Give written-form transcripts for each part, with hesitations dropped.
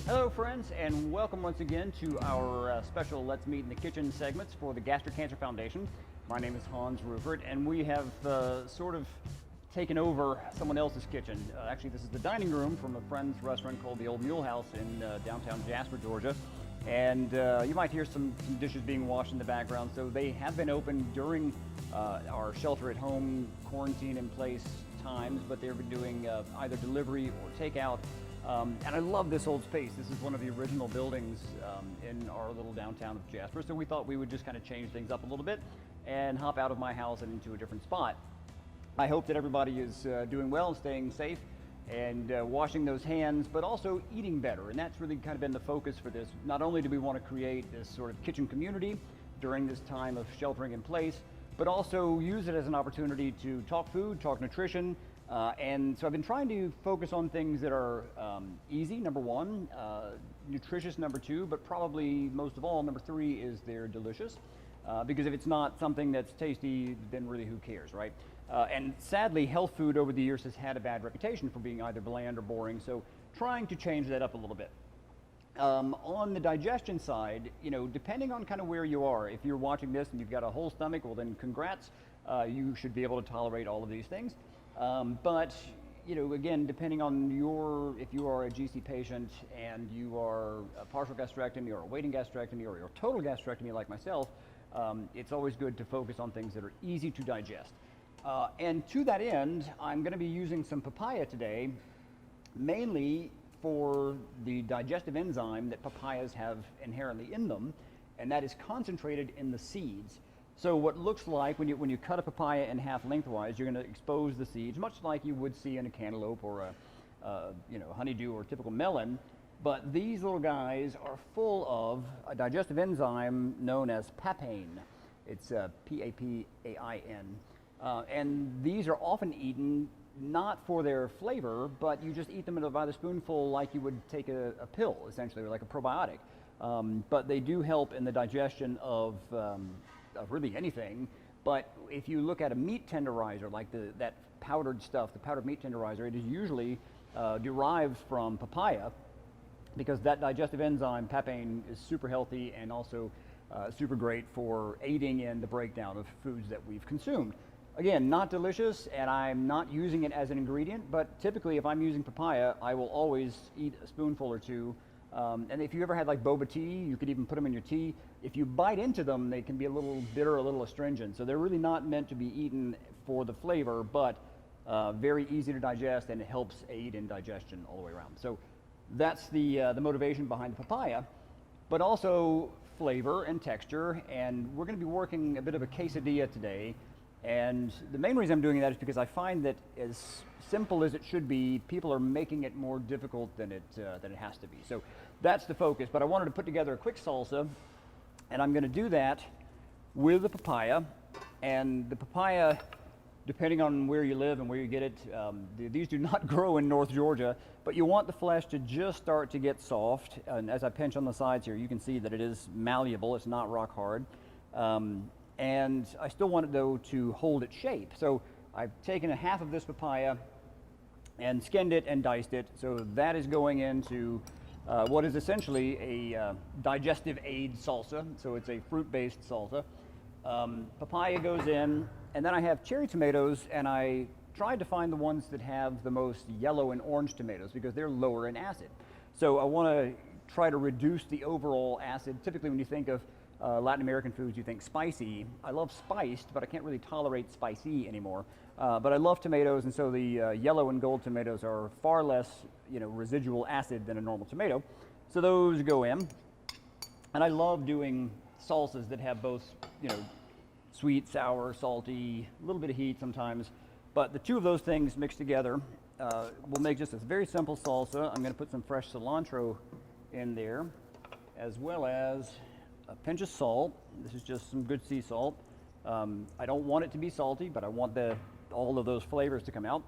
Hello friends, and welcome once again to our special Let's Meet in the Kitchen segments for the Gastric Cancer Foundation. My name is Hans Rupert, and we have sort of taken over someone else's kitchen. Actually, this is the dining room from a friend's restaurant called the Old Mule House in downtown Jasper, Georgia. And you might hear some dishes being washed in the background. So they have been open during our shelter-at-home, quarantine-in-place times, but they've been doing either delivery or takeout. And I love this old space. This is one of the original buildings in our little downtown of Jasper. So we thought we would just kind of change things up a little bit and hop out of my house and into a different spot. I hope that everybody is doing well and staying safe and washing those hands, but also eating better. And that's really kind of been the focus for this. Not only do we want to create this sort of kitchen community during this time of sheltering in place, but also use it as an opportunity to talk food, talk nutrition. And so I've been trying to focus on things that are easy, number one, nutritious, number two, but probably most of all, number three, is they're delicious. Because if it's not something that's tasty, then really who cares, right? And sadly, health food over the years has had a bad reputation for being either bland or boring, so trying to change that up a little bit. On the digestion side, depending on kind of where you are, if you're watching this and you've got a whole stomach, well then congrats, you should be able to tolerate all of these things. But again, depending on if you are a GC patient and you are a partial gastrectomy or a waiting gastrectomy or a total gastrectomy like myself, it's always good to focus on things that are easy to digest. And to that end, I'm going to be using some papaya today, mainly for the digestive enzyme that papayas have inherently in them, and that is concentrated in the seeds. So what looks like when you cut a papaya in half lengthwise, you're going to expose the seeds, much like you would see in a cantaloupe or a honeydew or a typical melon. But these little guys are full of a digestive enzyme known as papain. It's P-A-P-A-I-N. And these are often eaten not for their flavor, but you just eat them by the spoonful like you would take a pill, essentially, or like a probiotic. But they do help in the digestion of really anything. But if you look at a meat tenderizer, like that powdered stuff, the powdered meat tenderizer, it is usually derived from papaya, because that digestive enzyme, papain, is super healthy and also super great for aiding in the breakdown of foods that we've consumed. Again, not delicious, and I'm not using it as an ingredient, but typically if I'm using papaya, I will always eat a spoonful or two. And if you ever had like boba tea, you could even put them in your tea. If you bite into them, they can be a little bitter, a little astringent. So they're really not meant to be eaten for the flavor, but very easy to digest, and it helps aid in digestion all the way around. So that's the motivation behind the papaya, but also flavor and texture. And we're going to be working a bit of a quesadilla today. And the main reason I'm doing that is because I find that as simple as it should be, people are making it more difficult than it has to be. So that's the focus. But I wanted to put together a quick salsa, and I'm going to do that with the papaya. And the papaya, depending on where you live and where you get it, these do not grow in North Georgia, but you want the flesh to just start to get soft. And as I pinch on the sides here, you can see that it is malleable. It's not rock hard. And I still want it, though, to hold its shape. So I've taken a half of this papaya and skinned it and diced it. So that is going into what is essentially a digestive aid salsa. So it's a fruit-based salsa. Papaya goes in, and then I have cherry tomatoes, and I tried to find the ones that have the most yellow and orange tomatoes because they're lower in acid. So I want to try to reduce the overall acid. Typically when you think of Latin American foods, you think spicy. I love spiced, but I can't really tolerate spicy anymore. But I love tomatoes, and so the yellow and gold tomatoes are far less, residual acid than a normal tomato. So those go in. And I love doing salsas that have both, sweet, sour, salty, a little bit of heat sometimes. But the two of those things mixed together will make just a very simple salsa. I'm going to put some fresh cilantro in there, as well as a pinch of salt. This is just some good sea salt. I don't want it to be salty, but I want all of those flavors to come out.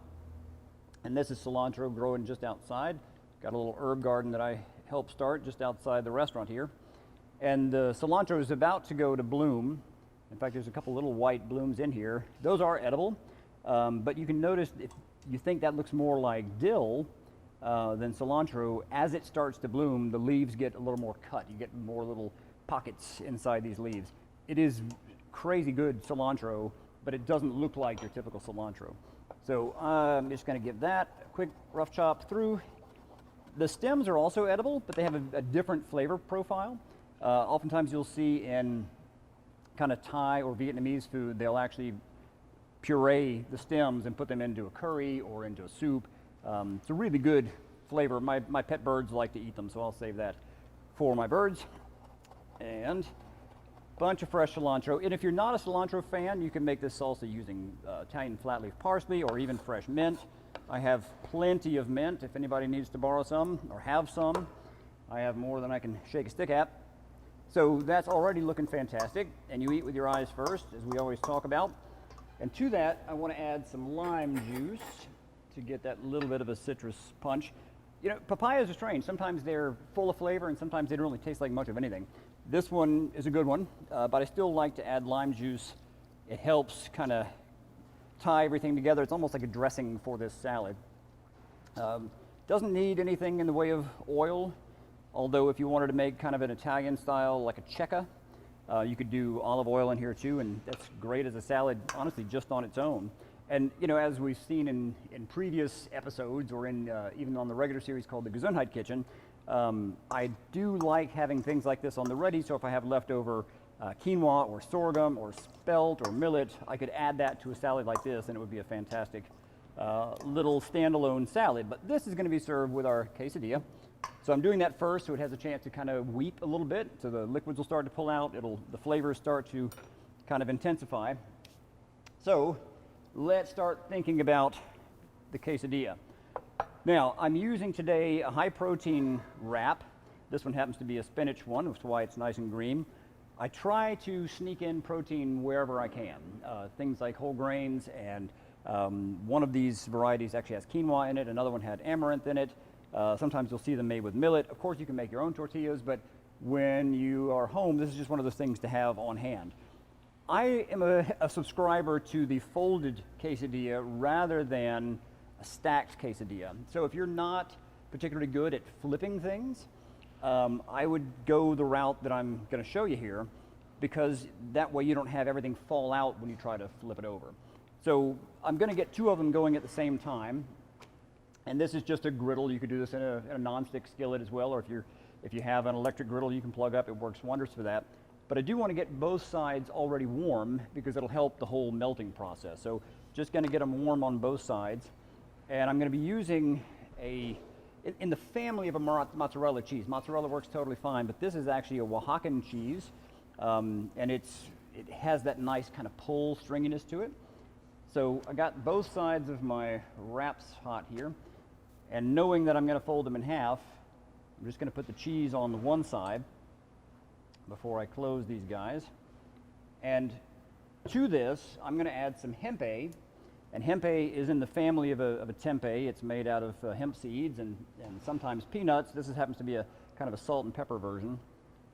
And this is cilantro growing just outside. Got a little herb garden that I helped start just outside the restaurant here. And the cilantro is about to go to bloom. In fact, there's a couple little white blooms in here. Those are edible, but you can notice if you think that looks more like dill, than cilantro. As it starts to bloom, the leaves get a little more cut. You get more little pockets inside these leaves. It is crazy good cilantro, but it doesn't look like your typical cilantro. So I'm just going to give that a quick rough chop through. The stems are also edible, but they have a different flavor profile. Oftentimes you'll see in kind of Thai or Vietnamese food, they'll actually puree the stems and put them into a curry or into a soup. It's a really good flavor. My pet birds like to eat them, so I'll save that for my birds. And a bunch of fresh cilantro. And if you're not a cilantro fan, you can make this salsa using Italian flat leaf parsley or even fresh mint. I have plenty of mint if anybody needs to borrow some or have some. I have more than I can shake a stick at. So that's already looking fantastic. And you eat with your eyes first, as we always talk about. And to that, I want to add some lime juice to get that little bit of a citrus punch. You know, papayas are strange. Sometimes they're full of flavor and sometimes they don't really taste like much of anything. This one is a good one, but I still like to add lime juice. It helps kind of tie everything together. It's almost like a dressing for this salad. Doesn't need anything in the way of oil, although if you wanted to make kind of an Italian style, like a cecca, you could do olive oil in here too, and that's great as a salad, honestly, just on its own. And you know, as we've seen in previous episodes or in even on the regular series called the Gesundheit Kitchen, I do like having things like this on the ready, so if I have leftover quinoa or sorghum or spelt or millet, I could add that to a salad like this and it would be a fantastic little standalone salad. But this is going to be served with our quesadilla. So I'm doing that first so it has a chance to kind of weep a little bit, so the liquids will start to pull out, the flavors start to kind of intensify. So let's start thinking about the quesadilla. Now, I'm using today a high protein wrap. This one happens to be a spinach one, which is why it's nice and green. I try to sneak in protein wherever I can. Things like whole grains, and one of these varieties actually has quinoa in it, another one had amaranth in it. Sometimes you'll see them made with millet. Of course, you can make your own tortillas, but when you are home, this is just one of those things to have on hand. I am a subscriber to the folded quesadilla rather than a stacked quesadilla. So if you're not particularly good at flipping things, I would go the route that I'm going to show you here, because that way you don't have everything fall out when you try to flip it over. So I'm going to get two of them going at the same time. And this is just a griddle. You could do this in a non-stick skillet as well, or if you have an electric griddle you can plug up, it works wonders for that. But I do want to get both sides already warm because it'll help the whole melting process. So just going to get them warm on both sides. And I'm going to be using in the family of a mozzarella cheese. Mozzarella works totally fine, but this is actually a Oaxacan cheese. And it has that nice kind of pull stringiness to it. So I got both sides of my wraps hot here. And knowing that I'm going to fold them in half, I'm just going to put the cheese on the one side before I close these guys. And to this, I'm going to add some tempeh. And tempeh is in the family of a tempeh. It's made out of hemp seeds and sometimes peanuts. This happens to be a kind of a salt and pepper version.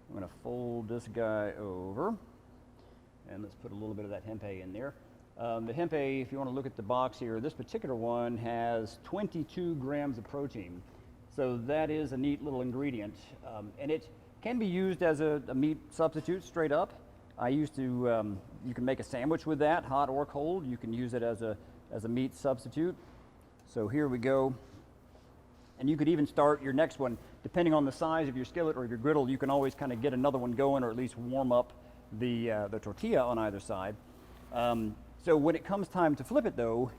I'm going to fold this guy over. And let's put a little bit of that tempeh in there. The tempeh, if you want to look at the box here, this particular one has 22 grams of protein. So that is a neat little ingredient. And it can be used as a meat substitute straight up. You can make a sandwich with that, hot or cold. You can use it as a meat substitute. So here we go. And you could even start your next one, depending on the size of your skillet or your griddle, you can always kind of get another one going, or at least warm up the tortilla on either side. So when it comes time to flip it though,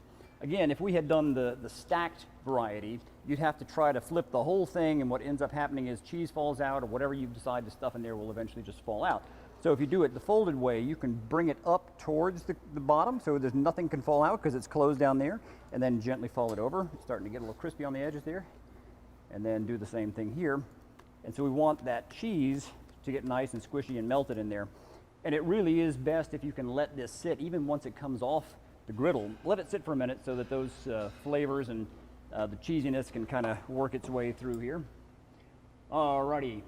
again, if we had done the stacked variety, you'd have to try to flip the whole thing, and what ends up happening is cheese falls out, or whatever you decide to stuff in there will eventually just fall out. So if you do it the folded way, you can bring it up towards the bottom so there's nothing can fall out because it's closed down there, and then gently fold it over. It's starting to get a little crispy on the edges there. And then do the same thing here. And so we want that cheese to get nice and squishy and melted in there. And it really is best if you can let this sit, even once it comes off the griddle. Let it sit for a minute so that those flavors and the cheesiness can kind of work its way through here. Alrighty,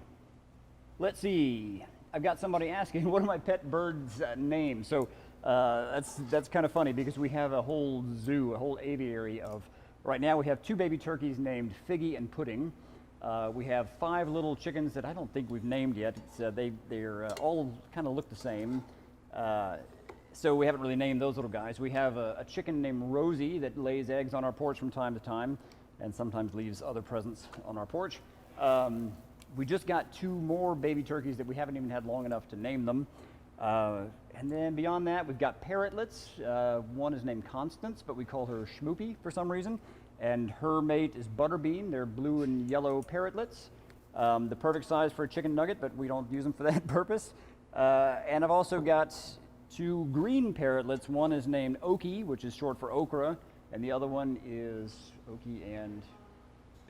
let's see. I've got somebody asking, what are my pet birds' names? So that's kind of funny because we have a whole zoo, a whole aviary of Right now we have 2 baby turkeys named Figgy and Pudding. We have 5 little chickens that I don't think we've named yet. They're all kind of look the same. So we haven't really named those little guys. We have a chicken named Rosie that lays eggs on our porch from time to time and sometimes leaves other presents on our porch. We just got 2 more baby turkeys that we haven't even had long enough to name them. And then beyond that, we've got Parrotlets. One is named Constance, but we call her Schmoopy for some reason. And her mate is Butterbean. They're blue and yellow Parrotlets. The perfect size for a chicken nugget, but we don't use them for that purpose. And I've also got 2 green Parrotlets. One is named Oki, which is short for okra, and the other one is Oki and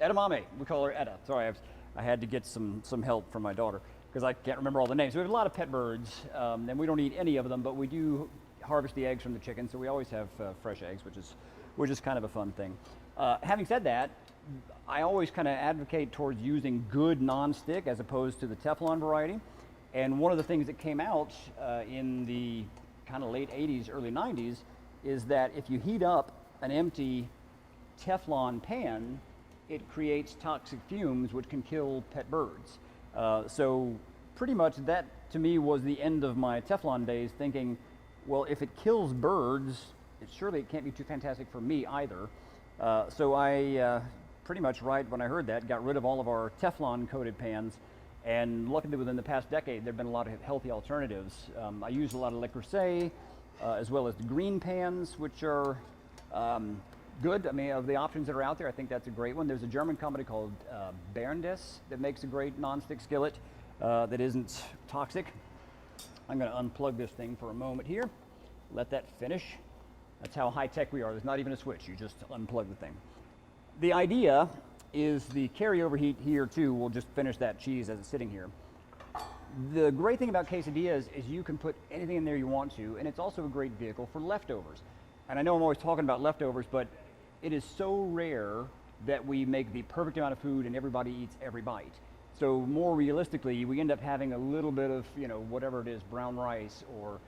Edamame. We call her Etta. Sorry, I had to get some help from my daughter because I can't remember all the names. We have a lot of pet birds, and we don't eat any of them, but we do harvest the eggs from the chickens, so we always have fresh eggs, which is kind of a fun thing. Having said that, I always kind of advocate towards using good nonstick as opposed to the Teflon variety. And one of the things that came out in the kind of late 80s, early 90s, is that if you heat up an empty Teflon pan, it creates toxic fumes which can kill pet birds. So pretty much that to me was the end of my Teflon days, thinking, well, if it kills birds, surely it can't be too fantastic for me either. So I pretty much right when I heard that, got rid of all of our Teflon coated pans. And luckily within the past decade, there have been a lot of healthy alternatives. I use a lot of Le Creuset, as well as the green pans, which are good. I mean, of the options that are out there, I think that's a great one. There's a German company called Berndes that makes a great nonstick skillet that isn't toxic. I'm going to unplug this thing for a moment here, let that finish. That's how high-tech we are. There's not even a switch. You just unplug the thing. The idea is the carryover heat here too will just finish that cheese as it's sitting here. The great thing about quesadillas is you can put anything in there you want to, and it's also a great vehicle for leftovers. And I know I'm always talking about leftovers, but it is so rare that we make the perfect amount of food and everybody eats every bite. So more realistically, we end up having a little bit of, whatever it is, brown rice or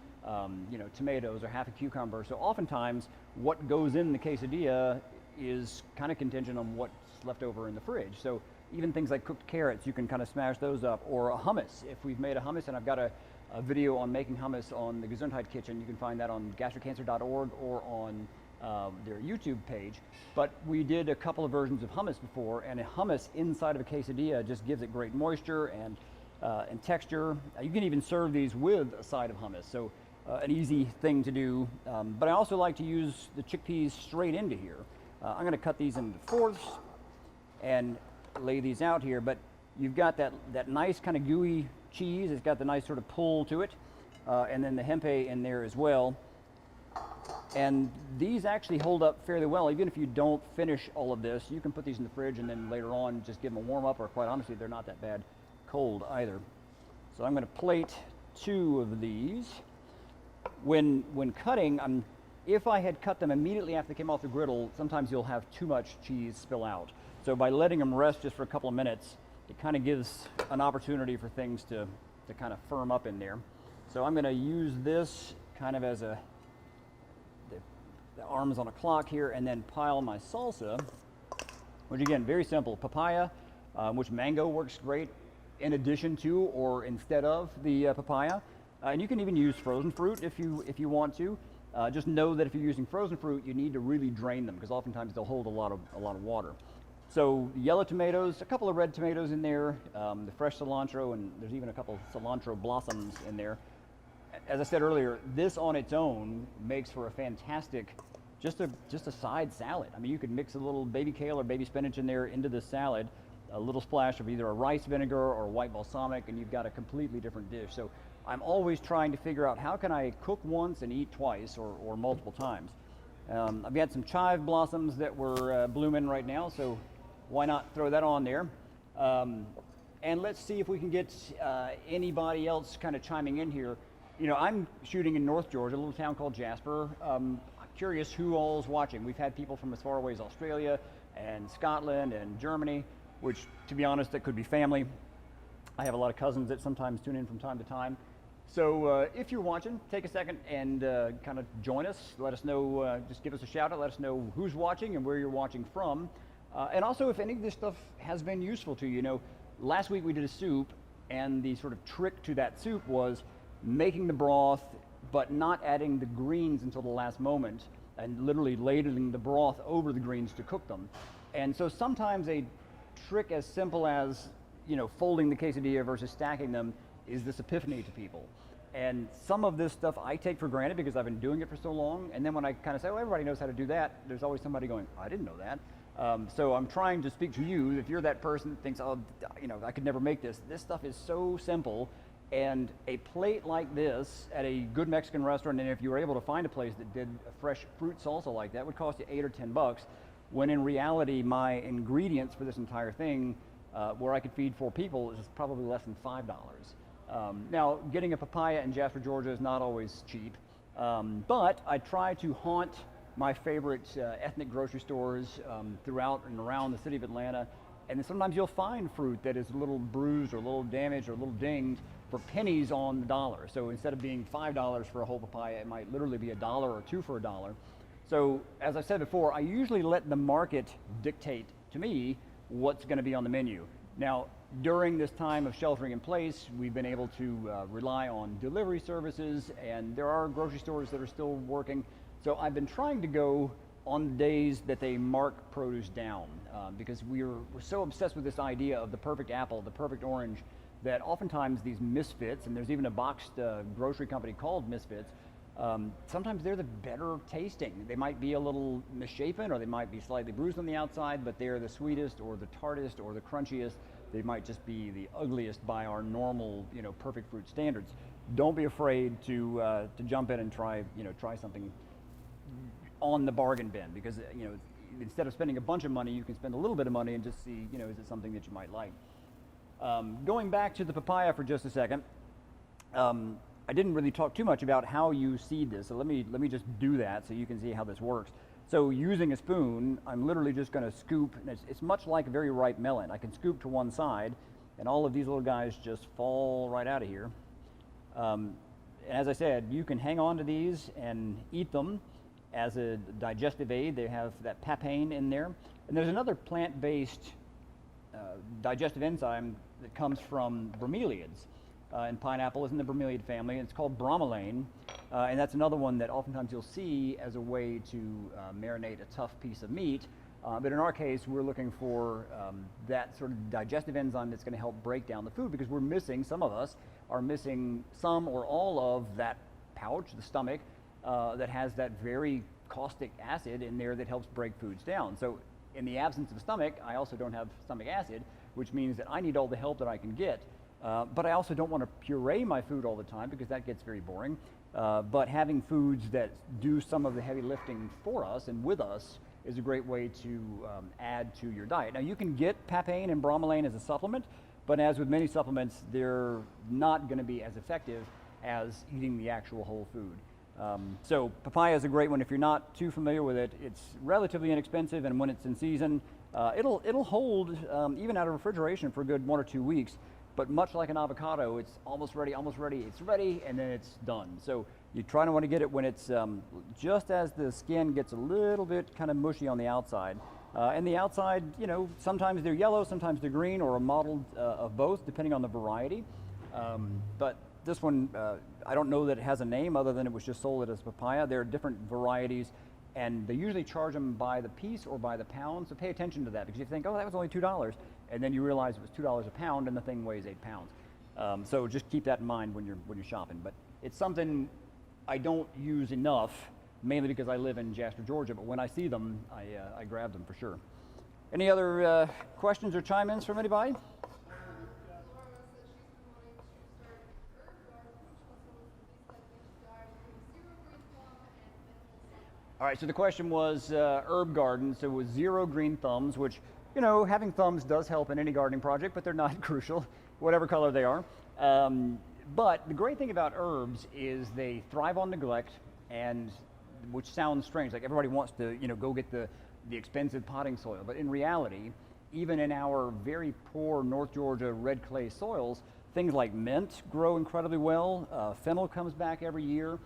tomatoes or half a cucumber. So oftentimes what goes in the quesadilla is kind of contingent on what's left over in the fridge. So even things like cooked carrots, you can kind of smash those up, or a hummus. If we've made a hummus, and I've got a video on making hummus on the Gesundheit Kitchen, you can find that on gastroccancer.org or on their YouTube page. But we did a couple of versions of hummus before, and a hummus inside of a quesadilla just gives it great moisture and texture. You can even serve these with a side of hummus, so an easy thing to do. But I also like to use the chickpeas straight into here. I'm going to cut these into 4ths and lay these out here, but you've got that nice kind of gooey cheese. It's got the nice sort of pull to it, and then the tempeh in there as well. And these actually hold up fairly well. Even if you don't finish all of this, you can put these in the fridge and then later on just give them a warm up, or quite honestly, they're not that bad cold either. So I'm going to plate 2 of these. When cutting, if I had cut them immediately after they came off the griddle, sometimes you'll have too much cheese spill out. So by letting them rest just for a couple of minutes, it kind of gives an opportunity for things to kind of firm up in there. So I'm going to use this kind of as the arms on a clock here, and then pile my salsa, which again, very simple. Papaya, which mango works great in addition to or instead of the papaya. And you can even use frozen fruit if you want to. Just know that if you're using frozen fruit, you need to really drain them because oftentimes they'll hold a lot of water. So yellow tomatoes, a couple of red tomatoes in there, the fresh cilantro, and there's even a couple of cilantro blossoms in there. As I said earlier, this on its own makes for a fantastic, just a side salad. I mean, you could mix a little baby kale or baby spinach in there into the salad, a little splash of either a rice vinegar or white balsamic, and you've got a completely different dish. So I'm always trying to figure out how can I cook once and eat twice or multiple times. I've got some chive blossoms that were blooming right now, so why not throw that on there? And let's see if we can get anybody else kind of chiming in here. I'm shooting in North Georgia, a little town called Jasper. I'm curious who all is watching. We've had people from as far away as Australia and Scotland and Germany, which, to be honest, that could be family. I have a lot of cousins that sometimes tune in from time to time. So if you're watching, take a second and kind of join us. Let us know, just give us a shout out, let us know who's watching and where you're watching from. And also if any of this stuff has been useful to you. You know, last week we did a soup, and the sort of trick to that soup was making the broth, but not adding the greens until the last moment, and literally ladling the broth over the greens to cook them. And so sometimes a trick as simple as, you know, folding the quesadilla versus stacking them is this epiphany to people. And some of this stuff I take for granted because I've been doing it for so long. And then when I kind of say, oh, everybody knows how to do that, there's always somebody going, I didn't know that. So I'm trying to speak to you. If you're that person that thinks, oh, you know, I could never make this. This stuff is so simple. And a plate like this at a good Mexican restaurant, and if you were able to find a place that did a fresh fruit salsa like that, would cost you $8 or $10, when in reality, my ingredients for this entire thing, where I could feed 4 people, is probably less than $5. Now, getting a papaya in Jasper, Georgia is not always cheap, but I try to haunt my favorite ethnic grocery stores throughout and around the city of Atlanta, and then sometimes you'll find fruit that is a little bruised or a little damaged or a little dinged for pennies on the dollar. So instead of being $5 for a whole papaya, it might literally be $1 or $2 for $1. So as I said before, I usually let the market dictate to me what's going to be on the menu. Now, during this time of sheltering in place, we've been able to rely on delivery services, and there are grocery stores that are still working. So I've been trying to go on the days that they mark produce down, because we're so obsessed with this idea of the perfect apple, the perfect orange, that oftentimes these misfits, and there's even a boxed grocery company called Misfits, sometimes they're the better tasting. They might be a little misshapen, or they might be slightly bruised on the outside, but they're the sweetest or the tartest or the crunchiest. They might just be the ugliest by our normal, you know, perfect fruit standards. Don't be afraid to jump in and try something on the bargain bin, because, you know, instead of spending a bunch of money, you can spend a little bit of money and just see, you know, is it something that you might like. Going back to the papaya for just a second, I didn't really talk too much about how you seed this, so let me just do that so you can see how this works. So using a spoon, I'm literally just going to scoop, and it's much like a very ripe melon. I can scoop to one side, and all of these little guys just fall right out of here. And as I said, you can hang on to these and eat them as a digestive aid. They have that papain in there. And there's another plant-based digestive enzyme that comes from bromeliads. And pineapple is in the bromeliad family, and it's called bromelain. And that's another one that oftentimes you'll see as a way to marinate a tough piece of meat. But in our case, we're looking for that sort of digestive enzyme that's going to help break down the food, because we're missing, some of us are missing some or all of that pouch, the stomach, that has that very caustic acid in there that helps break foods down. So in the absence of a stomach, I also don't have stomach acid, which means that I need all the help that I can get. But I also don't want to puree my food all the time, because that gets very boring. But having foods that do some of the heavy lifting for us and with us is a great way to add to your diet. Now, you can get papain and bromelain as a supplement, but as with many supplements, they're not going to be as effective as eating the actual whole food. So papaya is a great one if you're not too familiar with it. It's relatively inexpensive, and when it's in season, it'll hold even out of refrigeration for a good 1 or 2 weeks. But much like an avocado, it's almost ready, it's ready, and then it's done. So you try to want to get it when it's just as the skin gets a little bit kind of mushy on the outside. And the outside, you know, sometimes they're yellow, sometimes they're green, or a mottled of both, depending on the variety. But this one, I don't know that it has a name other than it was just sold as papaya. There are different varieties, and they usually charge them by the piece or by the pound. So pay attention to that, because you think, oh, that was only $2. And then you realize it was $2 a pound, and the thing weighs 8 pounds. So just keep that in mind when you're shopping. But it's something I don't use enough, mainly because I live in Jasper, Georgia. But when I see them, I grab them for sure. Any other questions or chime-ins from anybody? All right, so the question was herb garden, so it was 0 green thumbs, which, you know, having thumbs does help in any gardening project, but they're not crucial, whatever color they are. But the great thing about herbs is they thrive on neglect, and which sounds strange, like everybody wants to, you know, go get the expensive potting soil. But in reality, even in our very poor North Georgia red clay soils, Things like mint grow incredibly well. Fennel comes back every year.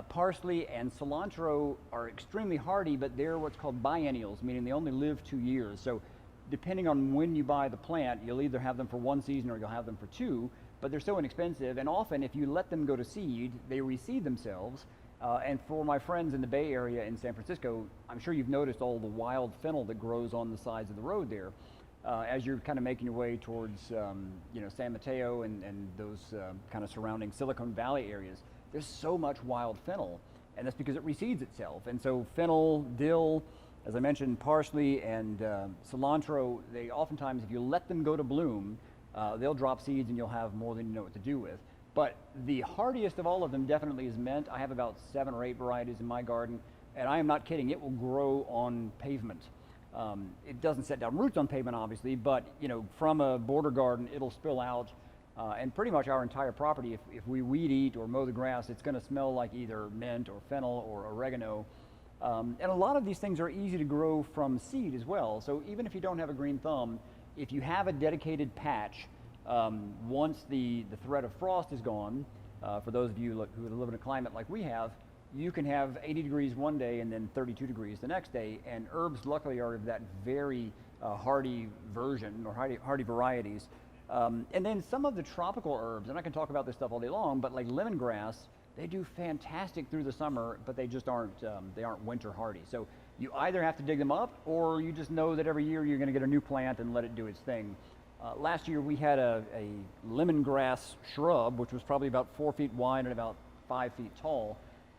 Parsley and cilantro are extremely hardy, but they're what's called biennials, meaning they only live 2 years. So depending on when you buy the plant, you'll either have them for 1 season or you'll have them for 2, but they're so inexpensive, and often if you let them go to seed, they reseed themselves. And for my friends in the Bay Area in San Francisco, I'm sure you've noticed all the wild fennel that grows on the sides of the road there. As you're kind of making your way towards San Mateo and those kind of surrounding Silicon Valley areas, there's so much wild fennel, and that's because it reseeds itself. And so fennel, dill, as I mentioned, parsley and cilantro, they oftentimes, if you let them go to bloom, they'll drop seeds and you'll have more than you know what to do with. But the hardiest of all of them definitely is mint. I have about 7 or 8 varieties in my garden, and I am not kidding, it will grow on pavement. It doesn't set down roots on pavement, obviously, but from a border garden, it'll spill out. And pretty much our entire property, if we weed eat or mow the grass, it's going to smell like either mint or fennel or oregano. And a lot of these things are easy to grow from seed as well. So even if you don't have a green thumb, if you have a dedicated patch, once the threat of frost is gone, for those of you who live in a climate like we have, you can have 80 degrees one day and then 32 degrees the next day. And herbs, luckily, are of that very hardy version or hardy varieties. And then some of the tropical herbs, and I can talk about this stuff all day long, but like lemongrass, they do fantastic through the summer, but they just aren't winter hardy. So you either have to dig them up, or you just know that every year you're going to get a new plant and let it do its thing. Last year we had a lemongrass shrub, which was probably about 4 feet wide and about 5 feet tall,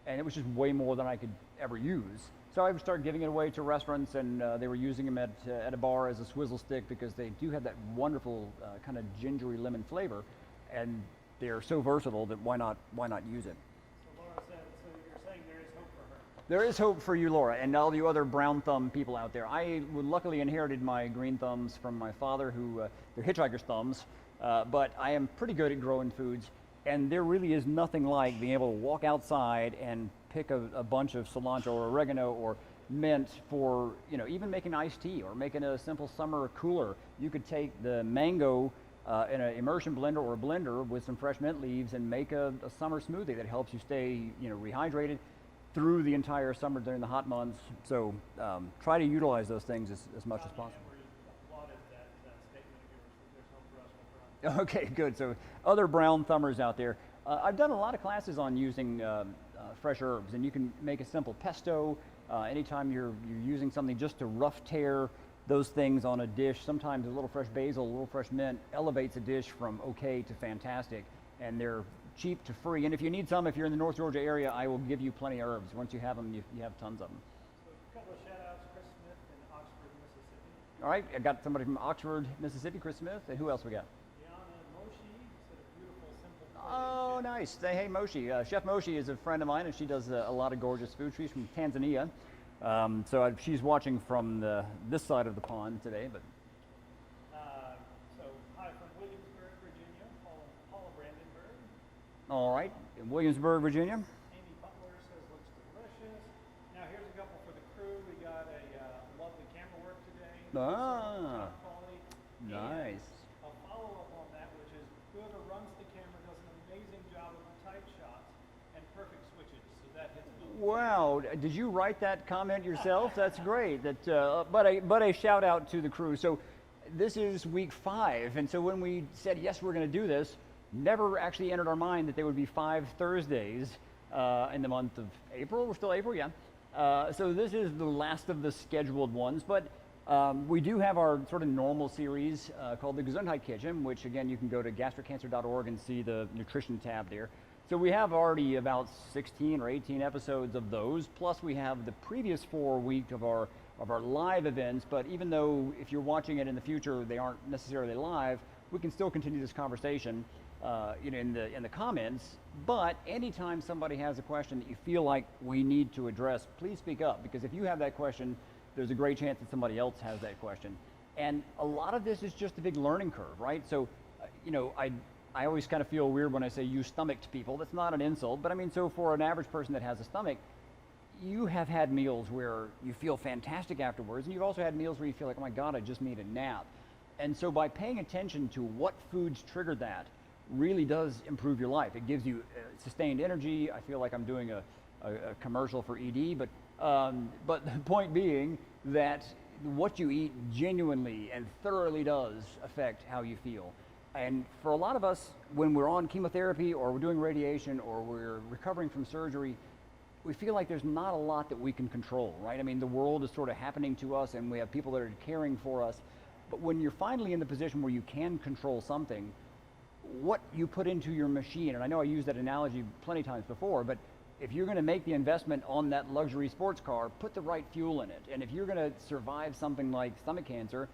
and it was just way more than I could ever use. So I started giving it away to restaurants, and they were using them at a bar as a swizzle stick because they do have that wonderful kind of gingery lemon flavor, and they're so versatile that why not use it? So Laura said, so you're saying there is hope for her? There is hope for you, Laura, and all you other brown thumb people out there. I luckily inherited my green thumbs from my father, who they're hitchhiker's thumbs, but I am pretty good at growing foods, and there really is nothing like being able to walk outside and pick a bunch of cilantro or oregano or mint for even making iced tea or making a simple summer cooler. You could take the mango in an immersion blender or a blender with some fresh mint leaves and make a summer smoothie that helps you stay rehydrated through the entire summer during the hot months. So try to utilize those things as much as possible. Okay, good. So other brown thumbers out there. I've done a lot of classes on using fresh herbs, and you can make a simple pesto. Anytime you're using something just to rough tear those things on a dish, sometimes a little fresh basil, a little fresh mint elevates a dish from okay to fantastic, and they're cheap to free. And if you need some, if you're in the North Georgia area, I will give you plenty of herbs. Once you have them, you have tons of them. So a couple of shout outs, Chris Smith in Oxford, Mississippi. All right, I got somebody from Oxford, Mississippi, Chris Smith, and who else we got? Oh, nice. Hey, Moshi. Chef Moshi is a friend of mine, and she does a lot of gorgeous food. She's from Tanzania. She's watching from this side of the pond today. But Hi from Williamsburg, Virginia, Paula Brandenburg. All right, in Williamsburg, Virginia. Amy Butler says looks delicious. Now here's a couple for the crew. We got a lovely camera work today. Ah, nice. A follow-up on that, which is whoever runs the camera does an amazing job of tight shots and perfect switches. So that hits both. Wow, did you write that comment yourself? That's great. But a shout out to the crew. So this is week 5, and so when we said yes, we're going to do this, never actually entered our mind that there would be 5 Thursdays in the month of April. We're still April, yeah. So this is the last of the scheduled ones, but we do have our sort of normal series called the Gesundheit Kitchen, which again you can go to gastroccancer.org and see the nutrition tab there. So we have already about 16 or 18 episodes of those, plus we have the previous 4 weeks of our live events. But even though if you're watching it in the future, they aren't necessarily live, we can still continue this conversation in the comments. But anytime somebody has a question that you feel like we need to address, please speak up, because if you have that question, there's a great chance that somebody else has that question. And a lot of this is just a big learning curve, right? So, I always kind of feel weird when I say you stomached people. That's not an insult, but I mean, so for an average person that has a stomach, you have had meals where you feel fantastic afterwards, and you've also had meals where you feel like, oh my God, I just need a nap. And so by paying attention to what foods trigger that really does improve your life. It gives you sustained energy. I feel like I'm doing a commercial for ED, but the point being that what you eat genuinely and thoroughly does affect how you feel. And for a lot of us, when we're on chemotherapy or we're doing radiation or we're recovering from surgery, we feel like there's not a lot that we can control, right? I mean, the world is sort of happening to us and we have people that are caring for us. But when you're finally in the position where you can control something, what you put into your machine, and I know I used that analogy plenty of times before, but if you're going to make the investment on that luxury sports car, put the right fuel in it. And if you're going to survive something like stomach cancer,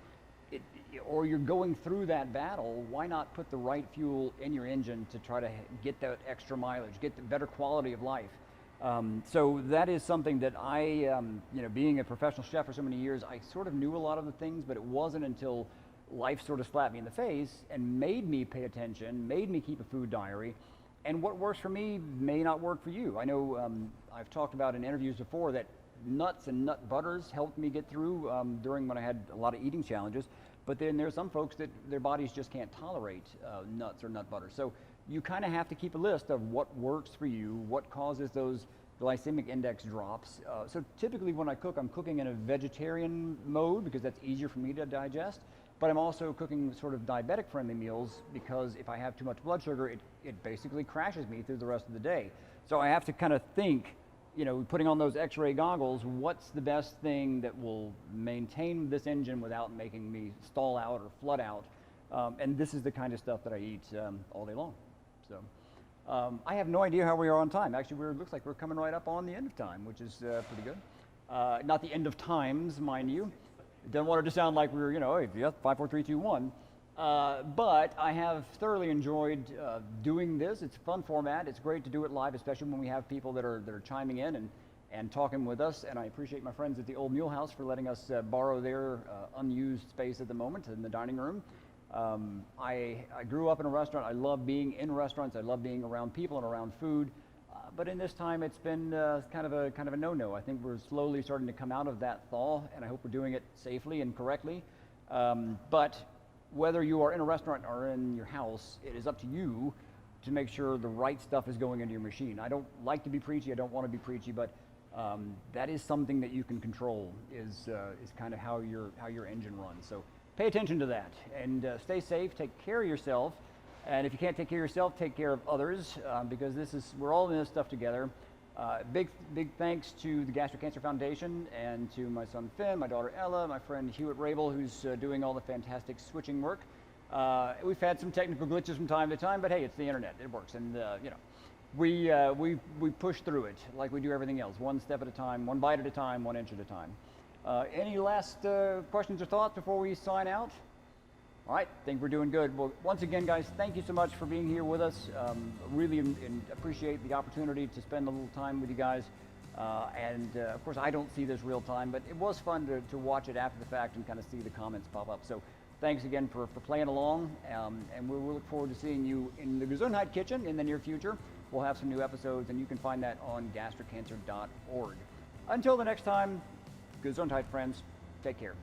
or you're going through that battle, why not put the right fuel in your engine to try to get that extra mileage, get the better quality of life? So that is something that I, being a professional chef for so many years, I sort of knew a lot of the things, but it wasn't until life sort of slapped me in the face and made me pay attention, made me keep a food diary. And what works for me may not work for you. I know I've talked about in interviews before that nuts and nut butters helped me get through during when I had a lot of eating challenges. But then there's some folks that their bodies just can't tolerate nuts or nut butter. So you kind of have to keep a list of what works for you, what causes those glycemic index drops. So typically when I cook, I'm cooking in a vegetarian mode because that's easier for me to digest. But I'm also cooking sort of diabetic friendly meals because if I have too much blood sugar, it basically crashes me through the rest of the day. So I have to kind of think, putting on those x-ray goggles, what's the best thing that will maintain this engine without making me stall out or flood out? And this is the kind of stuff that I eat all day long. So I have no idea how we are on time. Actually, it looks like we're coming right up on the end of time, which is pretty good. Not the end of times, mind you. Don't want it to sound like we were, hey, 5, 4, 3, 2, 1. But I have thoroughly enjoyed doing this. It's a fun format. It's great to do it live, especially when we have people that are chiming in and talking with us. And I appreciate my friends at the Old Mule House for letting us borrow their unused space at the moment in the dining room. I grew up in a restaurant. I love being in restaurants. I love being around people and around food. But in this time, it's been kind of a no-no. I think we're slowly starting to come out of that thaw, and I hope we're doing it safely and correctly. But whether you are in a restaurant or in your house, it is up to you to make sure the right stuff is going into your machine. I don't like to be preachy. I don't want to be preachy, but that is something that you can control. Is kind of how your engine runs. So pay attention to that and stay safe. Take care of yourself. And if you can't take care of yourself, take care of others, because we're all in this stuff together. Big thanks to the Gastric Cancer Foundation and to my son Finn, my daughter Ella, my friend Hewitt Rabel, who's doing all the fantastic switching work. We've had some technical glitches from time to time, but hey, it's the internet. It works, and we push through it like we do everything else, one step at a time, one bite at a time, 1 inch at a time. Any last questions or thoughts before we sign out? All right, I think we're doing good. Well, once again, guys, thank you so much for being here with us. Really appreciate the opportunity to spend a little time with you guys. Of course, I don't see this real time, but it was fun to watch it after the fact and kind of see the comments pop up. So thanks again for playing along, and we'll look forward to seeing you in the Gesundheit Kitchen in the near future. We'll have some new episodes, and you can find that on gastriccancer.org. Until the next time, Gesundheit, friends. Take care.